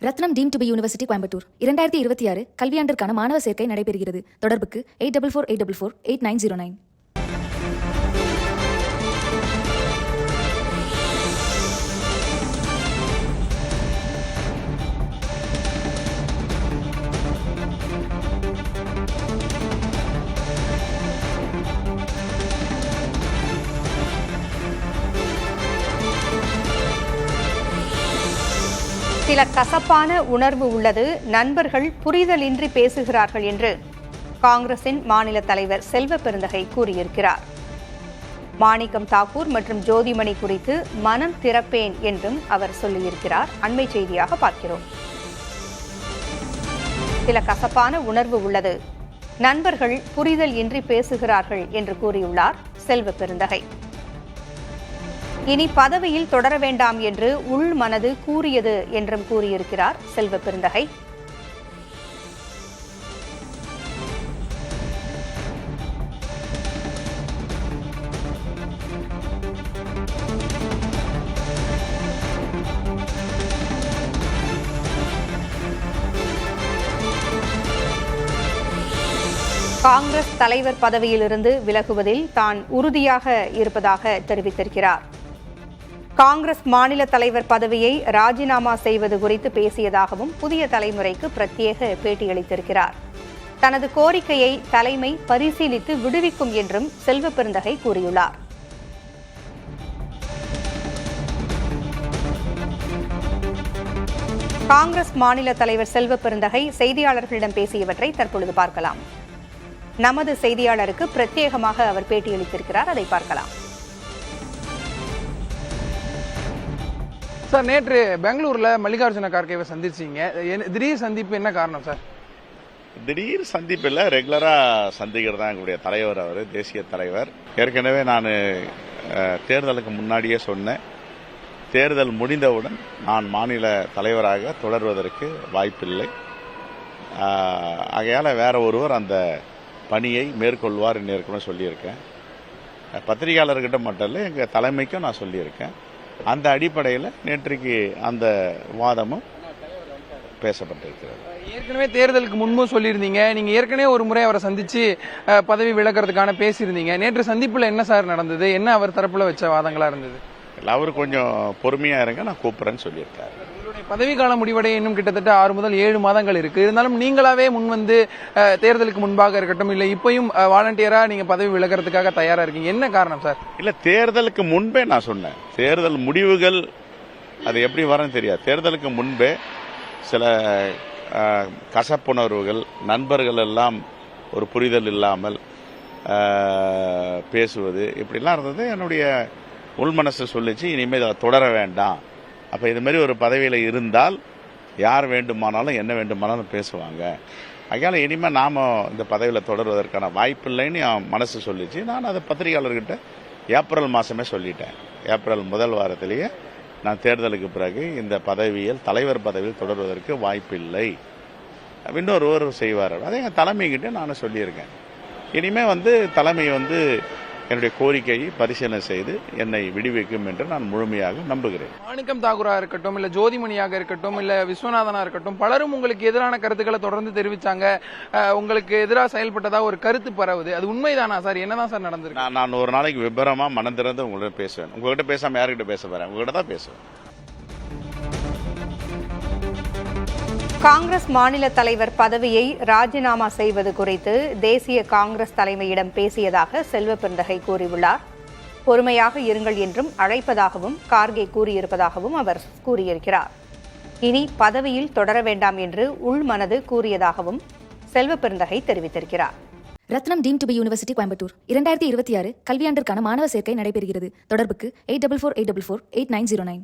Ratnam team to B university Coimbatore 2026 கல்வியாண்டிற்கான மாணவர் சேர்க்கை நடைபெறுகிறது. தொடர்புக்கு 8448448909. சில கசப்பான உணர்வு உள்ளது, நண்பர்கள் புரிதலின்றி பேசுகிறார்கள் என்று காங்கிரசின் மாநில தலைவர் செல்வ பெருந்தகை கூறியிருக்கிறார். மாணிக்கம் தாக்கூர் மற்றும் ஜோதிமணி குறித்து மனம் திறப்பேன் என்றும் அவர் சொல்லியிருக்கிறார். அண்மை செய்தியாக பார்க்கிறோம். சில கசப்பான உணர்வு உள்ளது, நண்பர்கள் புரிதல் இன்றி பேசுகிறார்கள் என்று கூறியுள்ளார் செல்வ பெருந்தகை. இனி பதவியில் தொடர வேண்டாம் என்று உள் மனது கூறியது என்றும் கூறியிருக்கிறார் செல்வ பெருந்தகை. காங்கிரஸ் தலைவர் பதவியிலிருந்து விலகுவதில் தான் உறுதியாக இருப்பதாக தெரிவித்திருக்கிறார். காங்கிரஸ் மாநில தலைவர் பதவியை ராஜினாமா செய்வது குறித்து பேசியதாகவும் புதிய தலைமுறைக்கு பிரத்யேக பேட்டியளித்திருக்கிறார். தனது கோரிக்கையை தலைமை பரிசீலித்து விடுவிக்கும் என்றும் செல்வ பெருந்தகை கூறியுள்ளார். காங்கிரஸ் மாநில தலைவர் செல்வ பெருந்தகை செய்தியாளர்களிடம் பேசியவற்றை தற்பொழுது பார்க்கலாம். நமது செய்தியாளருக்கு பிரத்யேகமாக அவர் பேட்டியளித்திருக்கிறார், அதை பார்க்கலாம். சார், நேற்று பெங்களூர்ல மல்லிகார்ஜுன கார்கேவை சந்திச்சீங்க. திடீர் சந்திப்பு, என்ன காரணம் சார்? திடீர் சந்திப்பு இல்லை, ரெகுலரா சந்திக்கிறது தான் எங்களுடைய தலைவர். அவர் தேசிய தலைவர். ஏற்கனவே நான் தேர்தலுக்கு முன்னாடியே சொன்னேன், தேர்தல் முடிந்தவுடன் நான் மாநில தலைவராக தொடர்வதற்கு வாய்ப்பில்லை. ஆகையால வேற ஒருவர் அந்த பணியை மேற்கொள்வார் என்று ஏற்கனவே சொல்லியிருக்கேன். பத்திரிகையாளர்கிட்ட மட்டும் இல்லை, எங்கள் தலைமைக்கும் நான் சொல்லியிருக்கேன். அந்த அடிப்படையில் நேற்றைக்கு அந்த வாதமும் பேசப்பட்டிருக்கிறது. ஏற்கனவே தேர்தலுக்கு முன்பும் சொல்லியிருந்தீங்க, நீங்க ஏற்கனவே ஒரு முறை அவரை சந்திச்சு பதவி விலகிறதுக்கான பேசியிருந்தீங்க. நேற்று சந்திப்புல என்ன சார் நடந்தது? என்ன அவர் தரப்புல வச்ச வாதங்களா இருந்தது? அவரு கொஞ்சம் பொறுமையா இருங்க, நான் கூப்பிடுறேன்னு சொல்லியிருக்காரு. பதவி காலம் முடிவடைய இன்னும் கிட்டத்தட்ட 6 முதல் 7 மாதங்கள் இருக்கு. இருந்தாலும் நீங்களாவே முன் வந்து தேர்தலுக்கு முன்பாக இருக்கட்டும், இல்ல இப்பயும் வாலண்டியரா நீங்க பதவி விலகிறதுக்காக தயாரா இருக்கீங்க. என்ன காரணம் சார்? இல்ல, தேர்தலுக்கு முன்பே நான் சொன்னேன், தேர்தல் முடிவுகள் அது எப்படி வரன்னு தெரியாது. தேர்தலுக்கு முன்பே சில கசப்புணர்வுகள், நண்பர்கள் எல்லாம் ஒரு புரிதல் இல்லாமல் பேசுவது இப்படிலாம் இருந்தது. என்னுடைய உள்மனசு சொல்லிச்சு, இனிமேல் அதை தொடர வேண்டாம். அப்போ இது மாதிரி ஒரு பதவியில் இருந்தால் யார் வேண்டுமானாலும் என்ன வேண்டுமானாலும் பேசுவாங்க. அதனால் இனிமேல் நாம் இந்த பதவியில் தொடர்வதற்கான வாய்ப்பில்லைன்னு என் மனசு சொல்லிச்சு. நான் அதை பத்திரிகையாளர்கிட்ட ஏப்ரல் மாதமே சொல்லிட்டேன். ஏப்ரல் முதல் வாரத்திலேயே நான் தேர்தலுக்கு பிறகு இந்த பதவியில் தலைவர் பதவியில் தொடர்வதற்கு வாய்ப்பில்லை, இன்னொருவர் செய்வார். அதை என் தலைமைகிட்ட நான் சொல்லியிருக்கேன். இனிமேல் தலைமை என்னுடைய கோரிக்கையை பரிசீலனை செய்து என்னை விடுவிக்கும் என்று நான் முழுமையாக நம்புகிறேன். மாணிக்கம் தாக்கூரா இருக்கட்டும், இல்ல ஜோதிமணியாக இருக்கட்டும், இல்ல விஸ்வநாதனா இருக்கட்டும், பலரும் உங்களுக்கு எதிரான கருத்துக்களை தொடர்ந்து தெரிவிச்சாங்க. உங்களுக்கு எதிராக செயல்பட்டதா ஒரு கருத்து பரவுது. அது உண்மைதானா சார்? என்னதான் சார் நடந்திருக்கு? நான் ஒரு நாளைக்கு விபரமா மனம் திறந்து உங்கள்கிட்ட பேசுவேன். உங்ககிட்ட பேசாம யாருக்கிட்ட பேச போறேன்? உங்ககிட்ட தான் பேசுவேன். காங்கிரஸ் மாநில தலைவர் பதவியை ராஜினாமா செய்வது குறித்து தேசிய காங்கிரஸ் தலைமையிடம் பேசியதாக செல்வ பெருந்தகை கூறியுள்ளார். பொறுமையாக இருங்கள் என்றும் அழைப்பதாகவும் கார்கே கூறியிருப்பதாகவும் அவர் கூறியிருக்கிறார். இனி பதவியில் தொடர வேண்டாம் என்று உள்மனது கூறியதாகவும் செல்வ பெருந்தகை தெரிவித்திருக்கிறார். Ratnam team to B university Coimbatore 2026 கல்வியாண்டிற்கான மாணவர் சேர்க்கை நடைபெறுகிறது. தொடர்புக்கு 8448448909.